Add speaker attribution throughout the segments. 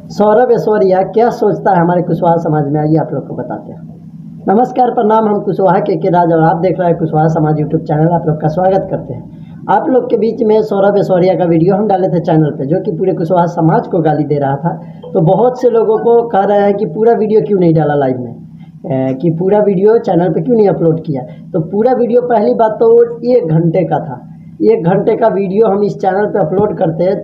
Speaker 1: सौरभ ऐश्वर्या क्या सोचता है हमारे कुशवाहा समाज में, आइए आप लोग को बताते हैं। नमस्कार, प्रणाम। हम कुशवाहा के राज और आप देख रहे हैं कुशवाहा समाज यूट्यूब चैनल। आप लोग का स्वागत करते हैं। आप लोग के बीच में सौरभ ऐश्वर्या का वीडियो हम डाले थे चैनल पे, जो कि पूरे कुशवाहा समाज को गाली दे रहा था। तो बहुत से लोगों को कह रहे हैं कि पूरा वीडियो क्यों नहीं डाला लाइव में, कि पूरा वीडियो चैनल पे क्यों नहीं अपलोड किया। तो पूरा वीडियो, पहली बात तो 1 घंटे का था। 1 घंटे का वीडियो हम इस चैनल पे अपलोड करते हैं,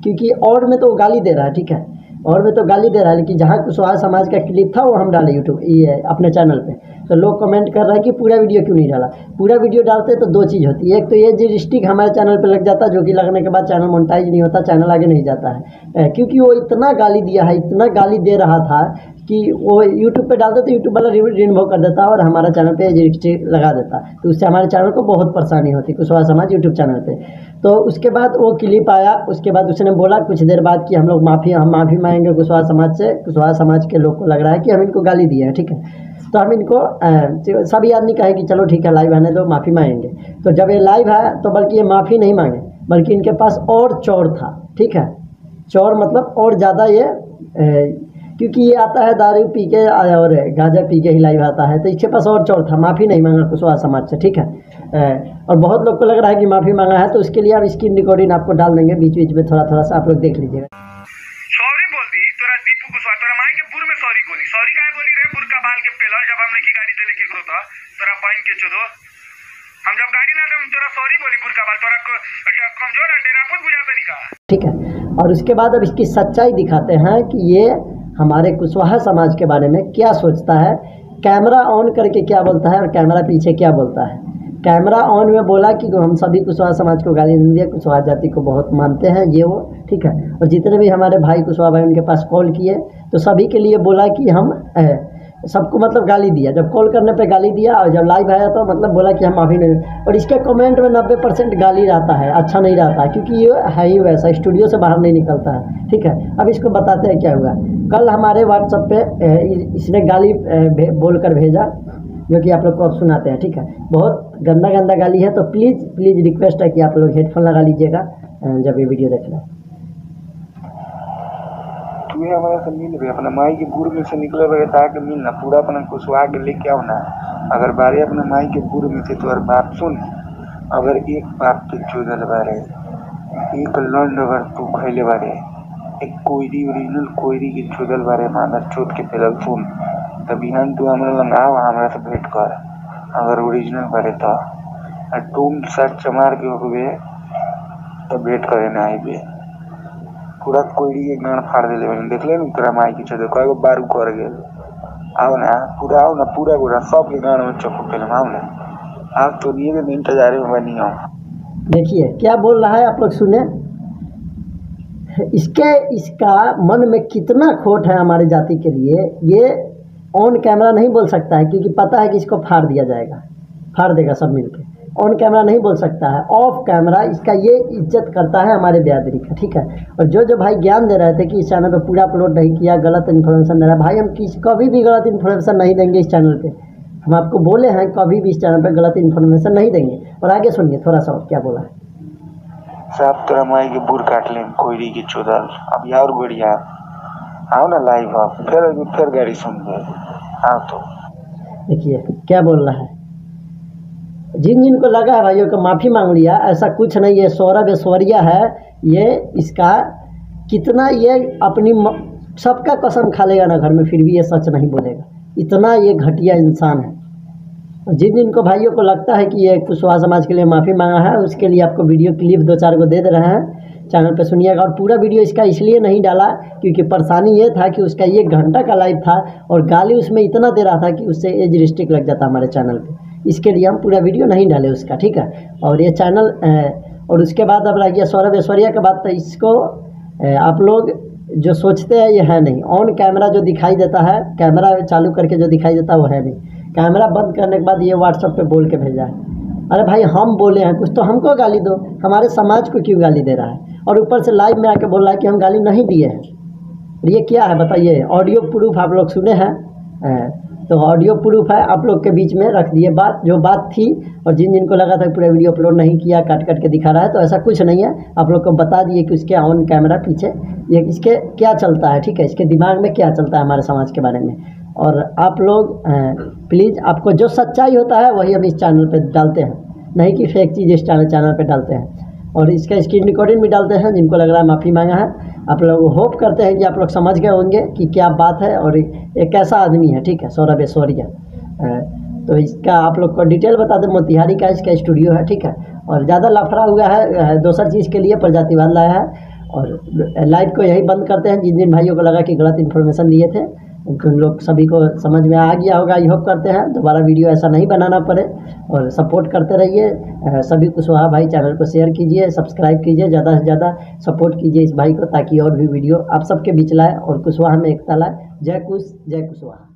Speaker 1: क्योंकि और में तो गाली दे रहा है, ठीक है, और में तो गाली दे रहा है, लेकिन जहाँ कुशवाहा समाज का क्लिप था वो हम डाले यूट्यूब ये अपने चैनल पे। तो लोग कमेंट कर रहे हैं कि पूरा वीडियो क्यों नहीं डाला। पूरा वीडियो डालते तो 2 चीज़ होती है। एक तो ये जो रिस्ट्रिक्ट हमारे चैनल पे लग जाता है, जो कि लगने के बाद चैनल मोनेटाइज नहीं होता, चैनल आगे नहीं जाता है, क्योंकि वो इतना गाली दिया है, इतना गाली दे रहा था कि वो यूट्यूब पे डालते तो यूट्यूब वाला रिमूव कर देता और हमारा चैनल पे रिस्ट्रिक्ट लगा देता। तो उससे हमारे चैनल को बहुत परेशानी होती, कुशवाहा समाज यूट्यूब चैनल पे। तो उसके बाद वो क्लिप आया, उसके बाद उसने बोला कुछ देर बाद कि हम माफ़ी मांगेंगे कुशवाहा समाज से। कुशवाहा समाज के लोग को लग रहा है कि हम इनको गाली दिए हैं, ठीक है। तो हम इनको सभी आदमी कहे कि चलो ठीक है, लाइव आने दो, माफ़ी मांगेंगे। तो जब ये लाइव आया तो बल्कि ये माफ़ी नहीं मांगे, बल्कि इनके पास और चौड़ था, ठीक है। चौड़ मतलब और ज़्यादा ये क्योंकि ये आता है दारू पी के और गांजा पी के ही लाइव आता है, तो इसके पास और चौड़ था, माफ़ी नहीं मांगा कुशवाहा समाज से, ठीक है। और बहुत लोग को लग रहा है कि माफ़ी मांगा है, तो उसके लिए आप स्क्रीन रिकॉर्डिंग आपको डाल देंगे बीच बीच में, थोड़ा सा आप लोग देख लीजिएगा।
Speaker 2: सॉरी बोल दी तोरा दीपू कुशवाहा, तोरा माई के बुर में सॉरी बोली। सॉरी काहे बोली रे? बुरका बाल के पेलर जब हमने की गाड़ी देले केकरो था तोरा बहन के चोदो। हम जब गाड़ी ना दे तोरा सॉरी बोली बुरका बाल, तोरा कमजोर है, डेरापुत बुझाता नहीं का, ठीक है।
Speaker 1: और उसके बाद अब इसकी सच्चाई दिखाते हैं कि ये हमारे कुशवाहा समाज के बारे में क्या सोचता है। कैमरा ऑन करके क्या बोलता है और कैमरा पीछे क्या बोलता है। कैमरा ऑन में बोला कि हम सभी कुशवाहा समाज को गाली नहीं दिया, कुशवाहा जाति को बहुत मानते हैं, ये वो, ठीक है। और जितने भी हमारे भाई कुशवाहा भाई उनके पास कॉल किए तो सभी के लिए बोला कि हम सबको मतलब गाली दिया। जब कॉल करने पे गाली दिया और जब लाइव आया तो मतलब बोला कि हम माफ़ी नहीं। और इसके कमेंट में 90% गाली रहता है, अच्छा नहीं रहता है, क्योंकि ये है ही वैसा, स्टूडियो से बाहर नहीं निकलता है, ठीक है। अब इसको बताते हैं क्या हुआ। कल हमारे व्हाट्सएप पे इसने गाली बोल कर भेजा, जो कि आप लोग को अब सुनाते हैं, ठीक है। बहुत गंदा गाली है, तो प्लीज़ रिक्वेस्ट है कि आप लोग हेडफोन लगा लीजिएगा जब ये वीडियो देख रहे हैं।
Speaker 2: तू हमारा से मिल रहे अपना माई के बुर में से निकले रहे ताकि मिल ना पूरा अपना कुशवाहा के लेके आओ ना। अगर बारे अपने माई के बुर में थे तो बात सुन, अगर एक बात के चोदल बारे, एक लंड अगर तू खैले बारे, एक कोयरी ओरिजिनल कोयरी के चोदल बारे मानस चोद के पेलल सुन, तब बिहान तू हमारा लंगाओ हमारा से भेंट कर। अगर ओरिजिनल बारे तो टूम सर्च मार के हुए तो भेंट करे ना आइबे। पूरा कोयरी के गान फाड़ दिले बनी, देख ले तेरा माई की चोदे कई बारू कर गेल। आओ ना पूरा, आओ ना पूरा सब के गान में चप्पू पेल आओ ना। आप तो ये भी इंतजार में बनी हो।
Speaker 1: देखिए क्या बोल रहा है, आप लोग सुने। इसका मन में कितना खोट है हमारे जाति के लिए। ये ऑन कैमरा नहीं बोल सकता है, क्योंकि पता है कि इसको फाड़ दिया जाएगा, फाड़ देगा सब मिलके। ऑन कैमरा नहीं बोल सकता है, ऑफ कैमरा इसका ये इज्जत करता है हमारे बिरादरी का, ठीक है। और जो भाई ज्ञान दे रहे थे कि इस चैनल पे पूरा अपलोड नहीं किया, गलत इन्फॉर्मेशन दे रहा है, भाई हम कभी भी गलत इन्फॉर्मेशन नहीं देंगे इस चैनल पे। हम आपको बोले हैं कभी भी इस चैनल पे गलत इन्फॉर्मेशन नहीं देंगे। और आगे सुनिए थोड़ा सा क्या बोला है।
Speaker 2: साहब तेरा माई के बुर काट लें कोयरी के चोदल। अब और बढ़िया आओ ना लाइव, आप फिर गाड़ी सुन गए आओ। तो
Speaker 1: देखिए क्या बोल रहा है। जिन को लगा है भाइयों को माफ़ी मांग लिया, ऐसा कुछ नहीं है। सौरभ ऐश्वर्या है ये, इसका कितना ये अपनी सबका कसम खा लेगा ना घर में, फिर भी ये सच नहीं बोलेगा। इतना ये घटिया इंसान है। और जिनको भाइयों को लगता है कि ये कुशवाहा समाज के लिए माफ़ी मांगा है, उसके लिए आपको वीडियो क्लिप 2-4 को दे रहे हैं, चैनल पे सुनिएगा। और पूरा वीडियो इसका इसलिए नहीं डाला क्योंकि परेशानी ये था कि उसका 1 घंटा का लाइव था और गाली उसमें इतना दे रहा था कि उससे एज रिस्ट्रिक्ट लग जाता हमारे चैनल पे। इसके लिए हम पूरा वीडियो नहीं डाले उसका, ठीक है। और ये चैनल और उसके बाद अब लग गया सौरभ ऐश्वर्या के बाद, तो इसको आप लोग जो सोचते हैं ये है नहीं। ऑन कैमरा जो दिखाई देता है, कैमरा चालू करके जो दिखाई देता है वो है नहीं। कैमरा बंद करने के बाद ये व्हाट्सएप पे बोल के भेजा है। अरे भाई हम बोले हैं कुछ तो हमको गाली दो, हमारे समाज को क्यों गाली दे रहा है। और ऊपर से लाइव में आके बोल रहा है कि हम गाली नहीं दिए हैं। ये क्या है बताइए। ऑडियो प्रूफ आप लोग सुने हैं, तो ऑडियो प्रूफ है, आप लोग के बीच में रख दिए बात, जो बात थी। और जिनको लगा था पूरा वीडियो अपलोड नहीं किया, काट काट के दिखा रहा है, तो ऐसा कुछ नहीं है। आप लोग को बता दिए कि उसके ऑन कैमरा पीछे ये इसके क्या चलता है, ठीक है, इसके दिमाग में क्या चलता है हमारे समाज के बारे में। और आप लोग प्लीज़, आपको जो सच्चाई होता है वही हम इस चैनल पे डालते हैं, नहीं कि फेक चीज़ इस चैनल पे डालते हैं। और इसका स्क्रीन रिकॉर्डिंग भी डालते हैं, जिनको लग रहा है माफ़ी मांगा है। आप लोग होप करते हैं कि आप लोग समझ गए होंगे कि क्या बात है और एक कैसा आदमी है, ठीक है, सौरभ ऐश्वर्या। तो इसका आप लोग को डिटेल बता दें, मोतिहारी का इसका स्टूडियो है, ठीक है। और ज़्यादा लफड़ा हुआ है दूसर चीज़ के लिए, प्रजातिवाद लाया है। और लाइट को यही बंद करते हैं। जिन भाइयों को लगा कि गलत इन्फॉर्मेशन दिए थे, उन लोग सभी को समझ में आ गया होगा, ये होप करते हैं दोबारा वीडियो ऐसा नहीं बनाना पड़े। और सपोर्ट करते रहिए सभी कुशवाहा भाई, चैनल को शेयर कीजिए, सब्सक्राइब कीजिए, ज़्यादा से ज़्यादा सपोर्ट कीजिए इस भाई को, ताकि और भी वीडियो आप सबके बीच लाए और कुशवाहा में एकता लाए। जय कुश, जय कुशवाहा।